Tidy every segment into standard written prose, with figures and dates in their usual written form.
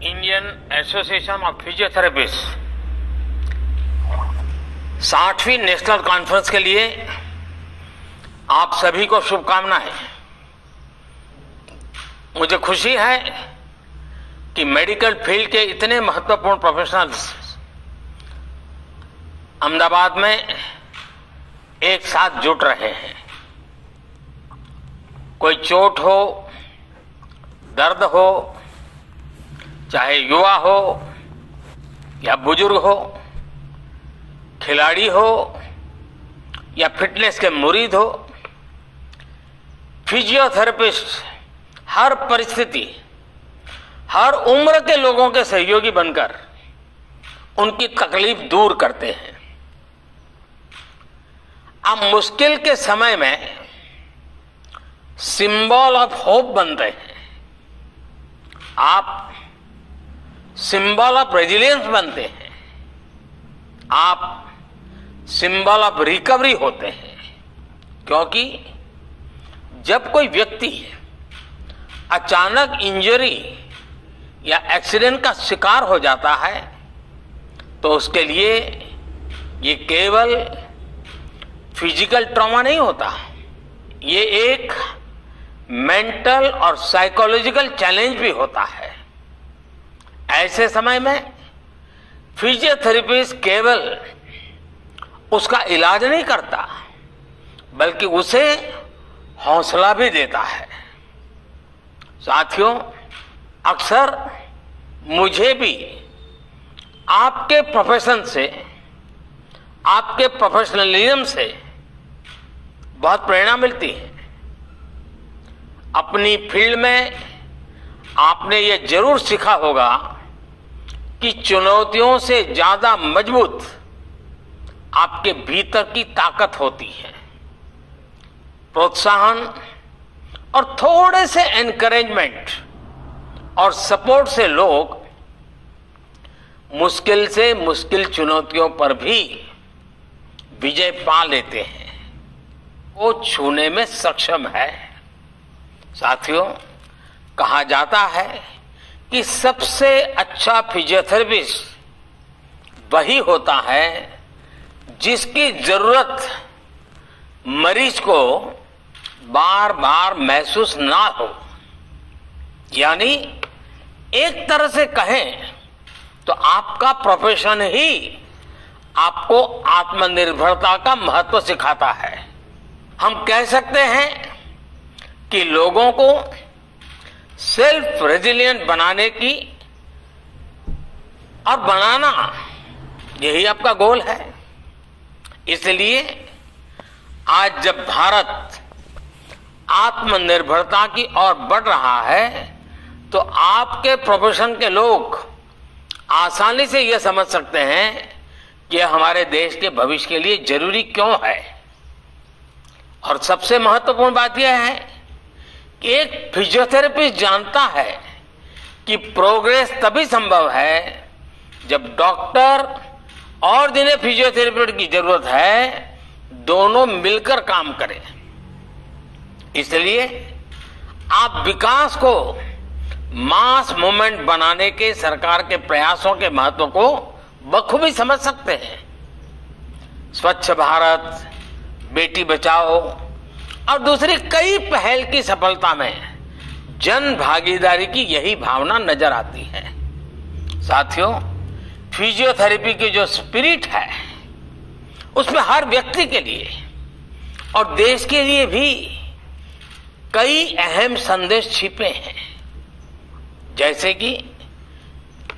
Indian association of physiotherapist 60वीं national conference के लिए आप सभी को शुभकामनाएं। मुझे खुशी है कि मेडिकल फील्ड के इतने महत्वपूर्ण प्रोफेशनल्स अहमदाबाद में एक साथ जुट रहे हैं। कोई चोट हो, दर्द हो, चाहे युवा हो या बुजुर्ग हो, खिलाड़ी हो या फिटनेस के मुरीद हो, फिजियोथेरेपिस्ट हर परिस्थिति, हर उम्र के लोगों के सहयोगी बनकर उनकी तकलीफ दूर करते हैं। अब मुश्किल के समय में सिंबल ऑफ होप बनते हैं, आप सिंबल ऑफ रेजिलियंस बनते हैं, आप सिंबल ऑफ रिकवरी होते हैं। क्योंकि जब कोई व्यक्ति अचानक इंजरी या एक्सीडेंट का शिकार हो जाता है तो उसके लिए ये केवल फिजिकल ट्रॉमा नहीं होता, ये एक मेंटल और साइकोलॉजिकल चैलेंज भी होता है। ऐसे समय में फिजियोथेरेपिस्ट केवल उसका इलाज नहीं करता बल्कि उसे हौसला भी देता है। साथियों, अक्सर मुझे भी आपके प्रोफेशन से, आपके प्रोफेशनलिज्म से बहुत प्रेरणा मिलती है। अपनी फील्ड में आपने ये जरूर सीखा होगा कि चुनौतियों से ज्यादा मजबूत आपके भीतर की ताकत होती है। प्रोत्साहन और थोड़े से एनकरेजमेंट और सपोर्ट से लोग मुश्किल से मुश्किल चुनौतियों पर भी विजय पा लेते हैं, वो छूने में सक्षम है। साथियों, कहा जाता है कि सबसे अच्छा फिजियोथेरेपिस्ट वही होता है जिसकी जरूरत मरीज को बार बार महसूस ना हो। यानी एक तरह से कहें तो आपका प्रोफेशन ही आपको आत्मनिर्भरता का महत्व सिखाता है। हम कह सकते हैं कि लोगों को सेल्फ रेजिलिएंट बनाने की और बनाना यही आपका गोल है। इसलिए आज जब भारत आत्मनिर्भरता की ओर बढ़ रहा है तो आपके प्रोफेशन के लोग आसानी से यह समझ सकते हैं कि हमारे देश के भविष्य के लिए जरूरी क्यों है। और सबसे महत्वपूर्ण बात यह है कि एक फिजियोथेरेपिस्ट जानता है कि प्रोग्रेस तभी संभव है जब डॉक्टर और जिन्हें फिजियोथेरेपिस्ट की जरूरत है दोनों मिलकर काम करें। इसलिए आप विकास को मास मूवमेंट बनाने के सरकार के प्रयासों के महत्व को बखूबी समझ सकते हैं। स्वच्छ भारत, बेटी बचाओ और दूसरी कई पहल की सफलता में जन भागीदारी की यही भावना नजर आती है। साथियों, फिजियोथेरेपी की जो स्पिरिट है उसमें हर व्यक्ति के लिए और देश के लिए भी कई अहम संदेश छिपे हैं। जैसे कि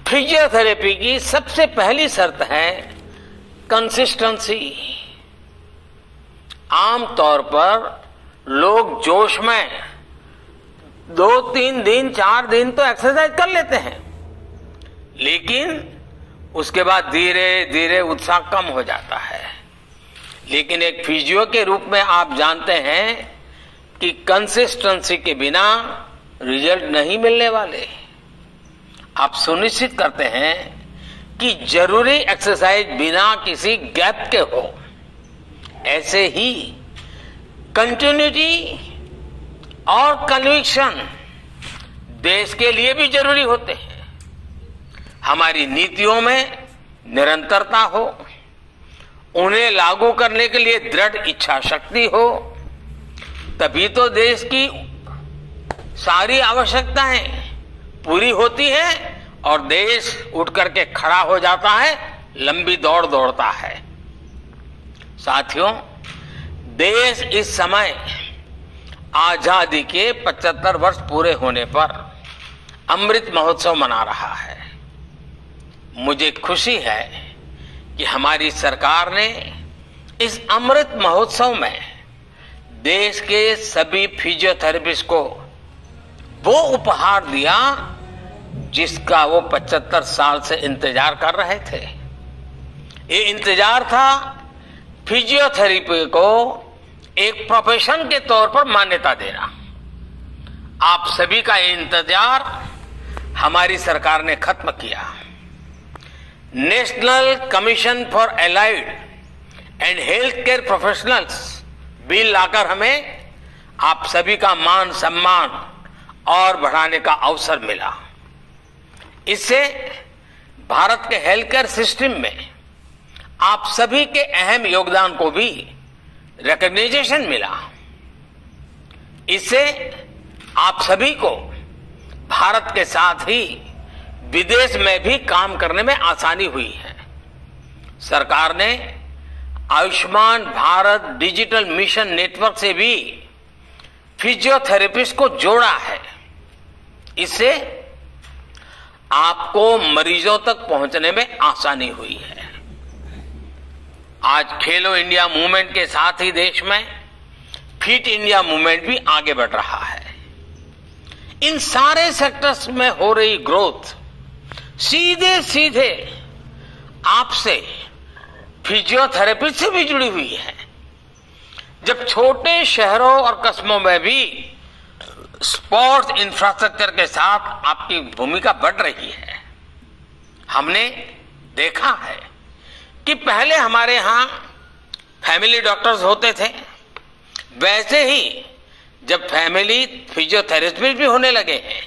फिजियोथेरेपी की सबसे पहली शर्त है कंसिस्टेंसी। आमतौर पर लोग जोश में 2-3 दिन, 4 दिन तो एक्सरसाइज कर लेते हैं, लेकिन उसके बाद धीरे धीरे उत्साह कम हो जाता है। लेकिन एक फिजियो के रूप में आप जानते हैं कि कंसिस्टेंसी के बिना रिजल्ट नहीं मिलने वाले। आप सुनिश्चित करते हैं कि जरूरी एक्सरसाइज बिना किसी गैप के हो। ऐसे ही कंटिन्यूटी और कन्विक्शन देश के लिए भी जरूरी होते हैं। हमारी नीतियों में निरंतरता हो, उन्हें लागू करने के लिए दृढ़ इच्छा शक्ति हो, तभी तो देश की सारी आवश्यकताएं पूरी होती है और देश उठ करके खड़ा हो जाता है, लंबी दौड़ दौड़ता है। साथियों, देश इस समय आजादी के 75 वर्ष पूरे होने पर अमृत महोत्सव मना रहा है। मुझे खुशी है कि हमारी सरकार ने इस अमृत महोत्सव में देश के सभी फिजियोथेरेपिस्ट को वो उपहार दिया जिसका वो 75 साल से इंतजार कर रहे थे। ये इंतजार था फिजियोथेरेपी को एक प्रोफेशन के तौर पर मान्यता देना। आप सभी का ये इंतजार हमारी सरकार ने खत्म किया। National commission for allied and health care professionals bill लाकर हमें आप सभी का मान सम्मान और बढ़ाने का अवसर मिला। इससे भारत के हेल्थ केयर सिस्टम में आप सभी के अहम योगदान को भी रिकॉग्निशन मिला। इससे आप सभी को भारत के साथ ही विदेश में भी काम करने में आसानी हुई है। सरकार ने Ayushman Bharat digital mission network से भी फिजियोथेरेपिस्ट को जोड़ा है। इससे आपको मरीजों तक पहुंचने में आसानी हुई है। आज खेलो इंडिया मूवमेंट के साथ ही देश में फिट इंडिया मूवमेंट भी आगे बढ़ रहा है। इन सारे सेक्टर्स में हो रही ग्रोथ सीधे सीधे आपसे फिजियोथेरेपी से भी जुड़ी हुई है। जब छोटे शहरों और कस्बों में भी स्पोर्ट्स इंफ्रास्ट्रक्चर के साथ आपकी भूमिका बढ़ रही है, हमने देखा है कि पहले हमारे यहां फैमिली डॉक्टर्स होते थे, वैसे ही जब फैमिली फिजियोथेरेपिस्ट भी होने लगे हैं,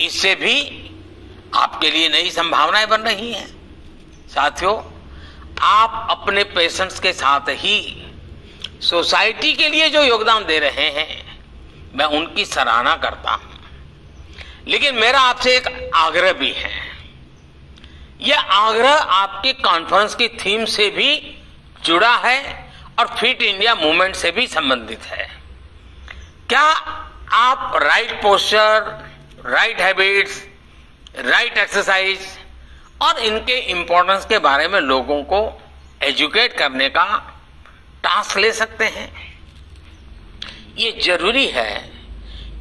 इससे भी आपके लिए नई संभावनाएं बन रही हैं। साथियों, आप अपने पेशेंट्स के साथ ही सोसाइटी के लिए जो योगदान दे रहे हैं, मैं उनकी सराहना करता हूं। लेकिन मेरा आपसे एक आग्रह भी है। यह आग्रह आपके कॉन्फ्रेंस की थीम से भी जुड़ा है और फिट इंडिया मूवमेंट से भी संबंधित है। क्या आप right posture, right habits, right exercise और इनके इंपॉर्टेंस के बारे में लोगों को एजुकेट करने का टास्क ले सकते हैं? ये जरूरी है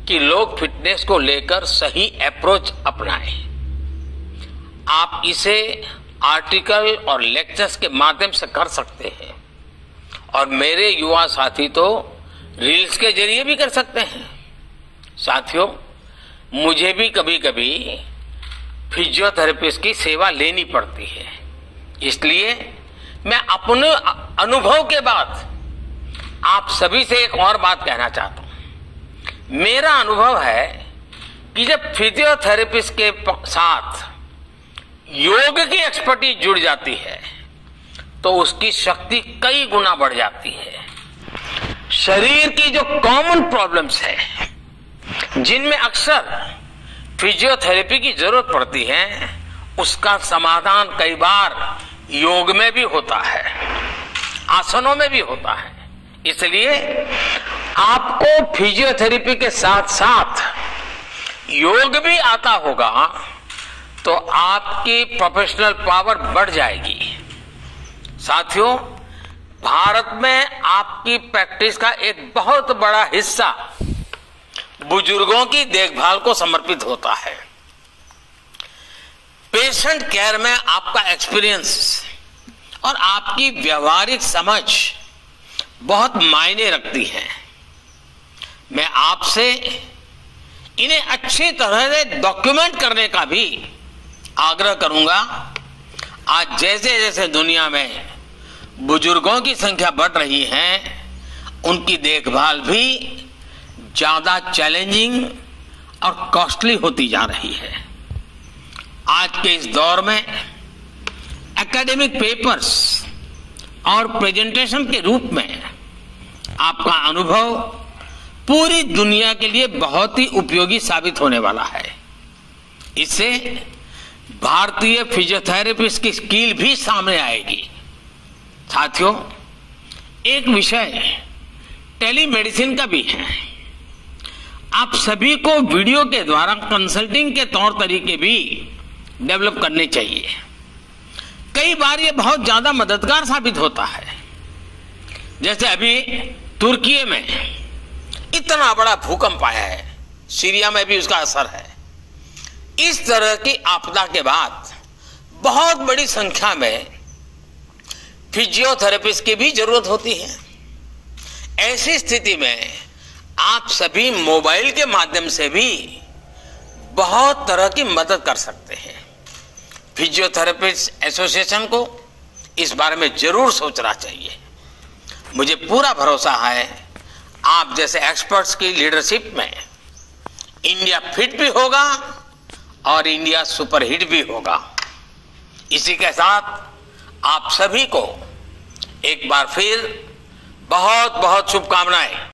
कि लोग फिटनेस को लेकर सही अप्रोच अपनाएं। आप इसे आर्टिकल और लेक्चर्स के माध्यम से कर सकते हैं और मेरे युवा साथी तो रील्स के जरिए भी कर सकते हैं। साथियों, मुझे भी कभी कभी फिजियोथेरेपिस्ट की सेवा लेनी पड़ती है। इसलिए मैं अपने अनुभव के बाद आप सभी से एक और बात कहना चाहता हूं। मेरा अनुभव है कि जब फिजियोथेरेपिस्ट के साथ योग की एक्सपर्टीज जुड़ जाती है तो उसकी शक्ति कई गुना बढ़ जाती है। शरीर की जो कॉमन प्रॉब्लम्स है, जिनमें अक्सर फिजियोथेरेपी की जरूरत पड़ती है, उसका समाधान कई बार योग में भी होता है, आसनों में भी होता है। इसलिए आपको फिजियोथेरेपी के साथ साथ योग भी आता होगा तो आपकी प्रोफेशनल पावर बढ़ जाएगी। साथियों, भारत में आपकी प्रैक्टिस का एक बहुत बड़ा हिस्सा बुजुर्गों की देखभाल को समर्पित होता है। पेशेंट केयर में आपका एक्सपीरियंस और आपकी व्यवहारिक समझ बहुत मायने रखती है। मैं आपसे इन्हें अच्छी तरह से डॉक्यूमेंट करने का भी आग्रह करूंगा। आज जैसे जैसे दुनिया में बुजुर्गों की संख्या बढ़ रही है, उनकी देखभाल भी ज्यादा चैलेंजिंग और कॉस्टली होती जा रही है। आज के इस दौर में एकेडमिक पेपर्स और प्रेजेंटेशन के रूप में आपका अनुभव पूरी दुनिया के लिए बहुत ही उपयोगी साबित होने वाला है। इससे भारतीय फिजियोथेरेपिस्ट की स्किल भी सामने आएगी। साथियों, एक विषय टेलीमेडिसिन का भी है। आप सभी को वीडियो के द्वारा कंसल्टिंग के तौर तरीके भी डेवलप करने चाहिए। कई बार ये बहुत ज्यादा मददगार साबित होता है। जैसे अभी तुर्की में इतना बड़ा भूकंप आया है, सीरिया में भी उसका असर है। इस तरह की आपदा के बाद बहुत बड़ी संख्या में फिजियोथेरेपिस्ट की भी जरूरत होती है। ऐसी स्थिति में आप सभी मोबाइल के माध्यम से भी बहुत तरह की मदद कर सकते हैं। फिजियोथेरेपिस्ट एसोसिएशन को इस बारे में जरूर सोचना चाहिए। मुझे पूरा भरोसा है आप जैसे एक्सपर्ट्स की लीडरशिप में इंडिया फिट भी होगा और इंडिया सुपरहिट भी होगा। इसी के साथ आप सभी को एक बार फिर बहुत बहुत शुभकामनाएं।